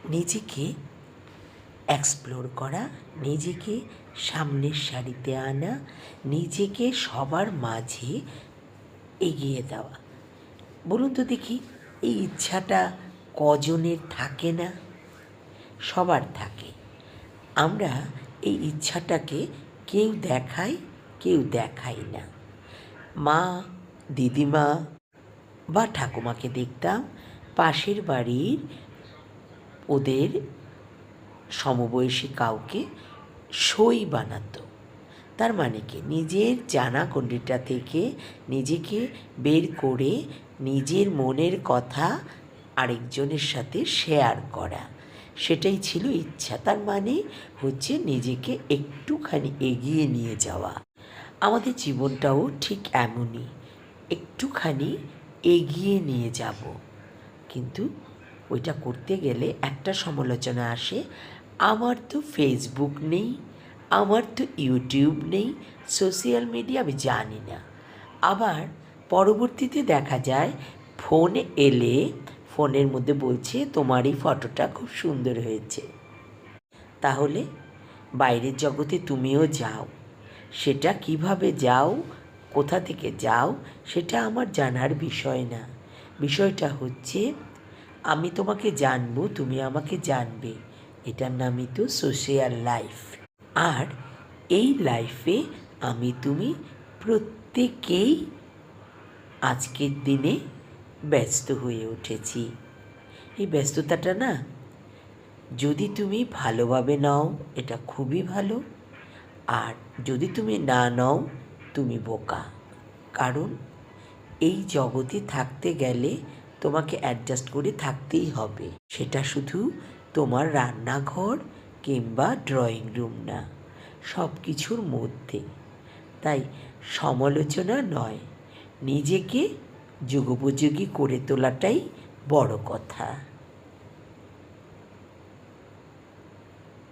নিজেকে এক্সপ্লোর করা, নিজেকে সামনের সারিতে আনা, নিজেকে সবার মাঝে এগিয়ে দেওয়া। বলুন তো দেখি, এই ইচ্ছাটা কজনের থাকে না? সবার থাকে। আমরা এই ইচ্ছাটাকে কেউ দেখাই, কেউ দেখাই না। মা, দিদিমা বা ঠাকুমাকে দেখতাম পাশের বাড়ির ওদের সমবয়সী কাউকে সই বানাতো। তার মানে কি, নিজের জানা গণ্ডিটা থেকে নিজেকে বের করে নিজের মনের কথা আরেকজনের সাথে শেয়ার করা, সেটাই ছিল ইচ্ছা। তার মানে হচ্ছে নিজেকে একটুখানি এগিয়ে নিয়ে যাওয়া। আমাদের জীবনটাও ঠিক এমনই, একটুখানি এগিয়ে নিয়ে যাব। কিন্তু ওইটা করতে গেলে একটা সমালোচনা আসে, আমার তো ফেসবুক নেই, আমার তো ইউটিউব নেই, সোশ্যাল মিডিয়া আমি জানি না। আবার পরবর্তীতে দেখা যায় ফোন এলে ফোনের মধ্যে বলছে তোমার এই ফটোটা খুব সুন্দর হয়েছে। তাহলে বাইরের জগতে তুমিও যাও, সেটা কিভাবে যাও, কোথা থেকে যাও, সেটা আমার জানার বিষয় না। বিষয়টা হচ্ছে আমি তোমাকে জানবো, তুমি আমাকে জানবে। এটার নামই তো সোশ্যাল লাইফ। আর এই লাইফে আমি তুমি প্রত্যেকেই আজকের দিনে ব্যস্ত হয়ে উঠেছি। এই ব্যস্ততাটা না, যদি তুমি ভালোভাবে নাও এটা খুবই ভালো, আর যদি তুমি না নাও তুমি বোকা। কারণ এই জগতে থাকতে গেলে তোমাকে অ্যাডজাস্ট করে থাকতেই হবে। সেটা শুধু তোমার রান্নাঘর কিংবা ড্রয়িং রুম না, সব কিছুর মধ্যে। তাই সমালোচনা নয়, নিজেকে যুগোপযোগী করে তোলাটাই বড় কথা।